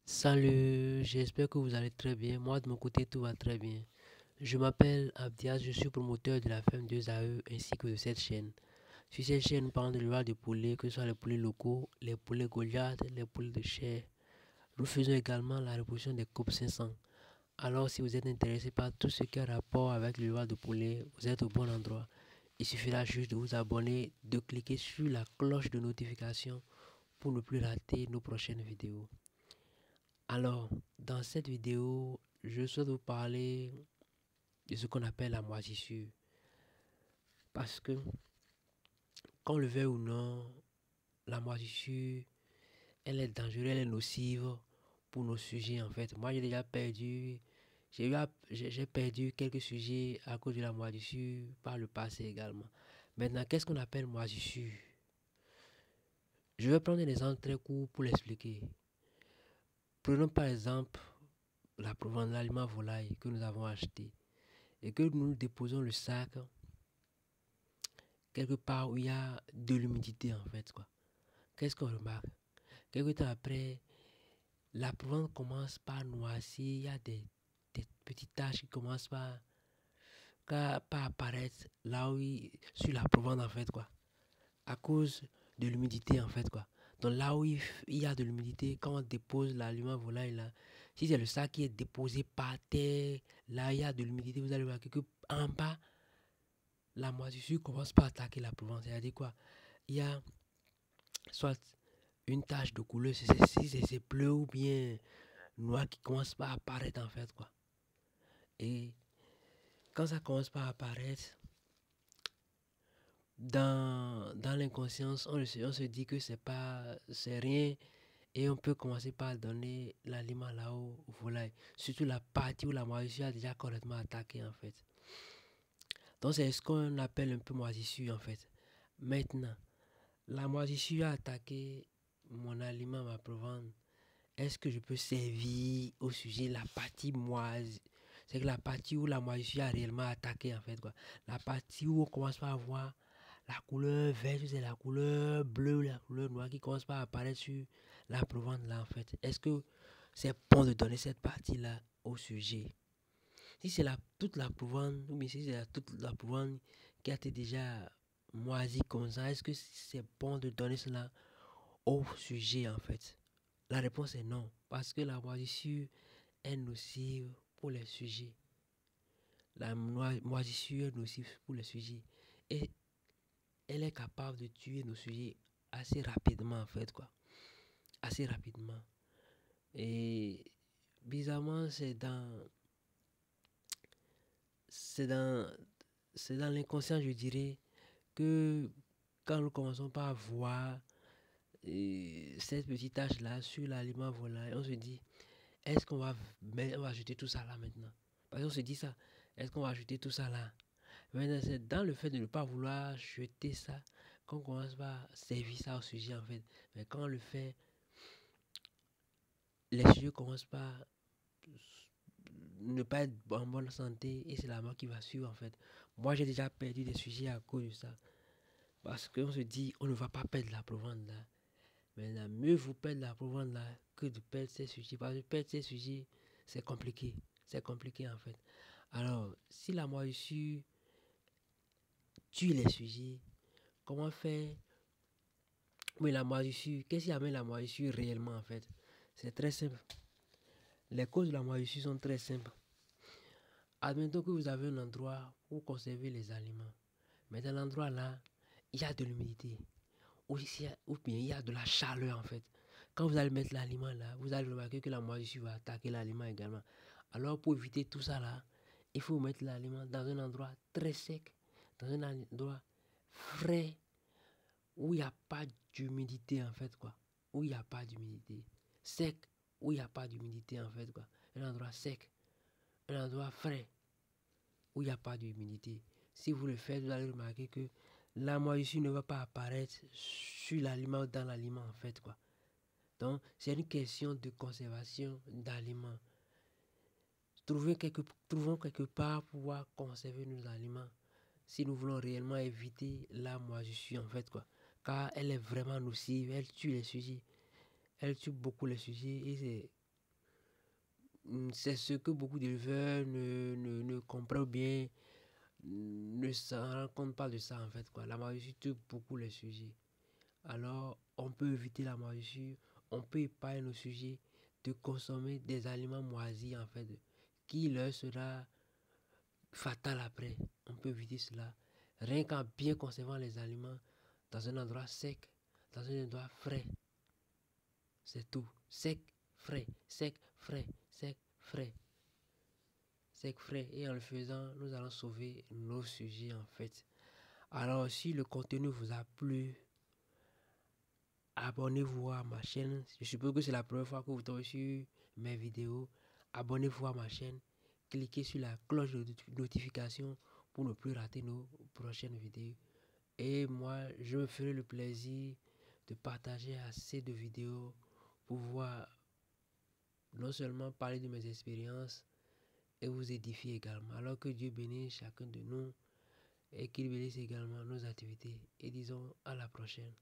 Salut, j'espère que vous allez très bien. Moi, de mon côté, tout va très bien. Je m'appelle Abdias, je suis promoteur de la ferme 2AE ainsi que de cette chaîne. Sur cette chaîne, nous parlons de l'élevage de poulets, que ce soit les poulets locaux, les poulets Goliath, les poulets de chair. Nous faisons également la reproduction des coupes 500. Alors, si vous êtes intéressé par tout ce qui a rapport avec l'élevage de poulets, vous êtes au bon endroit. Il suffira juste de vous abonner, de cliquer sur la cloche de notification pour ne plus rater nos prochaines vidéos. Alors, dans cette vidéo, je souhaite vous parler de ce qu'on appelle la moisissure. Parce que, qu'on le veuille ou non, la moisissure, elle est dangereuse, elle est nocive pour nos sujets en fait. Moi, j'ai déjà perdu, j'ai perdu quelques sujets à cause de la moisissure par le passé également. Maintenant, qu'est-ce qu'on appelle moisissure? Je vais prendre un exemple très court pour l'expliquer. Prenons par exemple la provenance de l'aliment volaille que nous avons acheté et que nous déposons le sac quelque part où il y a de l'humidité en fait quoi. Qu'est-ce qu'on remarque? Quelque temps après, la provence commence par noircir, il y a des petites taches qui commencent par apparaître là où sur la provence en fait quoi. À cause de l'humidité en fait quoi. Donc là où il y a de l'humidité, quand on dépose l'aliment volaille là, si c'est le sac qui est déposé par terre, là il y a de l'humidité, vous allez voir que en bas, la moisissure commence par attaquer la provence. C'est-à-dire quoi? Il y a soit une tache de couleur, si c'est bleu ou bien noir qui commence pas à apparaître en fait quoi. Et quand ça commence pas à apparaître, dans l'inconscience, on se dit que c'est rien et on peut commencer par donner l'aliment là-haut au volaille. Surtout la partie où la moisissure a déjà complètement attaqué en fait. Donc c'est ce qu'on appelle un peu moisissure en fait. Maintenant, la moisissure a attaqué mon aliment, ma provence. Est-ce que je peux servir au sujet la partie moise? C'est que la partie où la moisissure a réellement attaqué en fait quoi. La partie où on commence par voir la couleur verte, c'est la couleur bleue, la couleur noire qui commence par apparaître sur la provence là en fait. Est-ce que c'est bon de donner cette partie là au sujet? Si c'est toute la provence, ou bien si c'est toute la provence qui a été déjà moisie comme ça, est-ce que c'est bon de donner cela au sujet en fait? La réponse est non, parce que la moisissure est nocive pour les sujets. La moisissure est nocive pour les sujets. Et elle est capable de tuer nos sujets assez rapidement, en fait, quoi. Assez rapidement. Et bizarrement, c'est dans, c'est dans l'inconscient, je dirais, que quand nous commençons par voir cette petite tache-là sur l'aliment volaille, on se dit, est-ce on va ajouter tout ça là maintenant? Parce qu'on se dit ça, est-ce qu'on va ajouter tout ça là? Maintenant, c'est dans le fait de ne pas vouloir jeter ça qu'on commence par servir ça au sujet en fait. Mais quand on le fait, les sujets commencent par ne pas être en bonne santé et c'est la mort qui va suivre en fait. Moi, j'ai déjà perdu des sujets à cause de ça. Parce qu'on se dit, on ne va pas perdre la provence là. Maintenant, mieux vous perdre la provence là que de perdre ces sujets. Parce que perdre ces sujets, c'est compliqué. C'est compliqué en fait. Alors, si la moisissure tue les sujets, comment faire? Oui, la moisissure, qu'est-ce qui amène la moisissure réellement en fait? C'est très simple. Les causes de la moisissure sont très simples. Admettons que vous avez un endroit où conserver les aliments. Mais dans l'endroit là, il y a de l'humidité. Ou bien il y a de la chaleur en fait. Quand vous allez mettre l'aliment là, vous allez remarquer que la moisissure va attaquer l'aliment également. Alors pour éviter tout ça là, il faut mettre l'aliment dans un endroit très sec, dans un endroit frais, où il n'y a pas d'humidité en fait quoi. Où il n'y a pas d'humidité. Sec, où il n'y a pas d'humidité en fait quoi. Un endroit sec, un endroit frais, où il n'y a pas d'humidité. Si vous le faites, vous allez remarquer que la moisissure ne va pas apparaître sur l'aliment ou dans l'aliment en fait quoi. Donc c'est une question de conservation d'aliments. Trouvons quelque part pour pouvoir conserver nos aliments si nous voulons réellement éviter la moisissure en fait quoi. Car elle est vraiment nocive, elle tue les sujets. Elle tue beaucoup les sujets et C'est ce que beaucoup d'éleveurs ne comprennent bien, ne s'en rendent compte pas de ça en fait, quoi. La moisissure tue beaucoup les sujets. Alors, on peut éviter la moisissure, on peut épargner nos sujets de consommer des aliments moisis en fait, qui leur sera fatal après. On peut éviter cela rien qu'en bien conservant les aliments dans un endroit sec, dans un endroit frais. C'est tout. Sec, frais, sec, frais, sec, frais, sec, frais. Et en le faisant, nous allons sauver nos sujets en fait. Alors, si le contenu vous a plu, abonnez-vous à ma chaîne. Je suppose que c'est la première fois que vous tombez sur mes vidéos. Abonnez-vous à ma chaîne. Cliquez sur la cloche de notification pour ne plus rater nos prochaines vidéos. Et moi, je me ferai le plaisir de partager assez de vidéos pour pouvoir non seulement parler de mes expériences et vous édifier également. Alors que Dieu bénisse chacun de nous et qu'il bénisse également nos activités. Et disons à la prochaine.